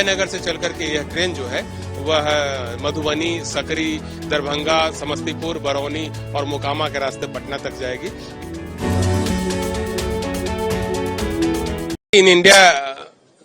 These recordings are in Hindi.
जयनगर से चल करके यह ट्रेन जो है वह मधुबनी, सकरी, दरभंगा, समस्तीपुर, बरौनी और मोकामा के रास्ते पटना तक जाएगी। इन इंडिया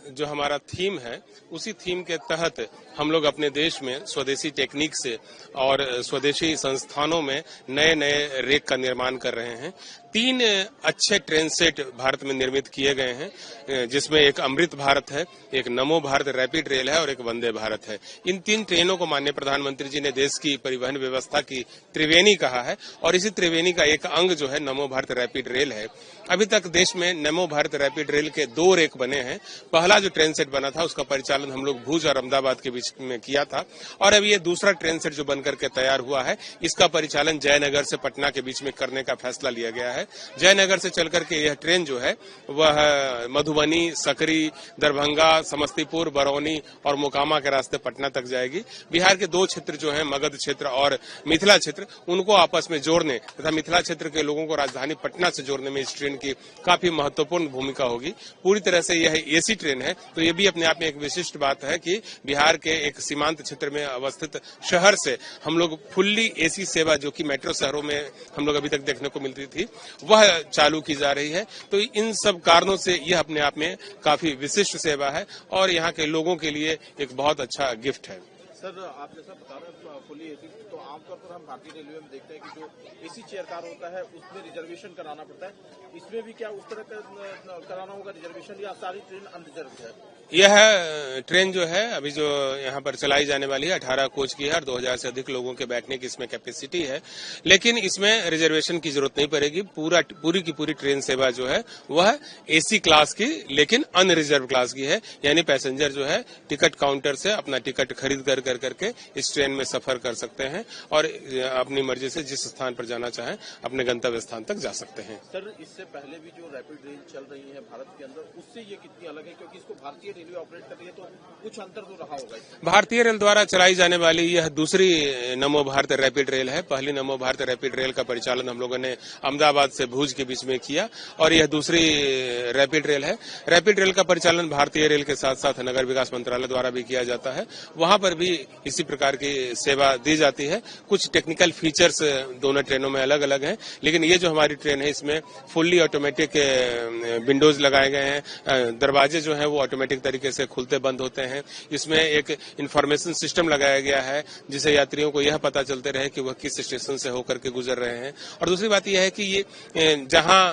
जो हमारा थीम है, उसी थीम के तहत हम लोग अपने देश में स्वदेशी टेक्निक से और स्वदेशी संस्थानों में नए नए रेक का निर्माण कर रहे हैं। 3 अच्छे ट्रेन सेट भारत में निर्मित किए गए हैं, जिसमें एक अमृत भारत है, एक नमो भारत रैपिड रेल है और एक वंदे भारत है। इन 3 ट्रेनों को माननीय प्रधानमंत्री जी ने देश की परिवहन व्यवस्था की त्रिवेणी कहा है और इसी त्रिवेणी का एक अंग जो है नमो भारत रैपिड रेल है। अभी तक देश में नमो भारत रैपिड रेल के 2 रेक बने हैं। पहला जो ट्रेन सेट बना था उसका परिचालन हम लोग भुज और अहमदाबाद के बीच में किया था और अब ये दूसरा ट्रेन सेट जो बनकर के तैयार हुआ है, इसका परिचालन जयनगर से पटना के बीच में करने का फैसला लिया गया है। जयनगर से चल करके यह ट्रेन जो है वह मधुबनी, सकरी, दरभंगा, समस्तीपुर, बरौनी और मोकामा के रास्ते पटना तक जाएगी। बिहार के 2 क्षेत्र जो है मगध क्षेत्र और मिथिला क्षेत्र, उनको आपस में जोड़ने तथा मिथिला क्षेत्र के लोगों को राजधानी पटना से जोड़ने में इस ट्रेन की काफी महत्वपूर्ण भूमिका होगी। पूरी तरह से यह एसी ट्रेन है, तो ये भी अपने आप में एक विशिष्ट बात है कि बिहार के एक सीमांत क्षेत्र में अवस्थित शहर से हम लोग फुल्ली एसी सेवा, जो कि मेट्रो शहरों में हम लोग अभी तक देखने को मिलती थी, वह चालू की जा रही है। तो इन सब कारणों से यह अपने आप में काफी विशिष्ट सेवा है और यहाँ के लोगों के लिए एक बहुत अच्छा गिफ्ट है। सर, आप जैसा बता रहे हैं फुली एसी, तो आमतौर पर हम भारतीय रेलवे में देखते हैं कि जो एसी चेयर कार होता है उसमें रिजर्वेशन कराना पड़ता है। इसमें भी क्या उस तरह का कराना होगा रिजर्वेशन, या सारी ट्रेन अनरिजर्व है? यह ट्रेन जो है अभी जो यहाँ पर चलाई जाने वाली है 18 कोच की है और 2000 से अधिक लोगों के बैठने की इसमें कैपेसिटी है, लेकिन इसमें रिजर्वेशन की जरूरत नहीं पड़ेगी। पूरी की पूरी ट्रेन सेवा जो है वह एसी क्लास की लेकिन अनरिजर्व क्लास की है, यानी पैसेंजर जो है टिकट काउंटर से अपना टिकट खरीद करके इस ट्रेन में सफर कर सकते हैं और अपनी मर्जी से जिस स्थान पर जाना चाहें अपने गंतव्य स्थान तक जा सकते हैं। सर, इससे पहले भी जो रैपिड रेल चल रही है भारत के अंदर, उससे ये कितनी अलग है? क्योंकि इसको भारतीय रेलवे ऑपरेट कर रही है, तो कुछ अंतर तो रहा होगा। भारतीय रेल द्वारा चलाई जाने वाली यह दूसरी नमो भारत रैपिड रेल है। पहली नमो भारत रैपिड रेल का परिचालन हम लोगों ने अहमदाबाद से भुज के बीच में किया और यह दूसरी रैपिड रेल है। रैपिड रेल का परिचालन भारतीय रेल के साथ साथ नगर विकास मंत्रालय द्वारा भी किया जाता है। वहां पर भी इसी प्रकार की सेवा दी जाती है। कुछ टेक्निकल फीचर्स दोनों ट्रेनों में अलग अलग हैं, लेकिन ये जो हमारी ट्रेन है इसमें फुल्ली ऑटोमेटिक विंडोज लगाए गए हैं। दरवाजे जो है वो ऑटोमेटिक तरीके से खुलते बंद होते हैं। इसमें एक इंफॉर्मेशन सिस्टम लगाया गया है जिससे यात्रियों को यह पता चलते रहे कि वह किस स्टेशन से होकर के गुजर रहे हैं। और दूसरी बात यह है कि ये जहां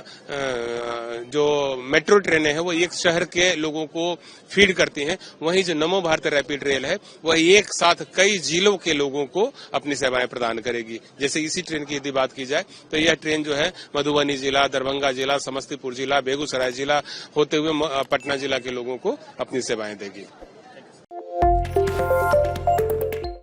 जो मेट्रो ट्रेनें हैं वो एक शहर के लोगों को फीड करती हैं, वहीं जो नमो भारत रैपिड रेल है वह एक साथ कई जिलों के लोगों को अपनी सेवाएं प्रदान करेगी। जैसे इसी ट्रेन की यदि बात की जाए तो यह ट्रेन जो है मधुबनी जिला, दरभंगा जिला, समस्तीपुर जिला, बेगूसराय जिला होते हुए पटना जिला के लोगों को अपनी सेवाएं देगी।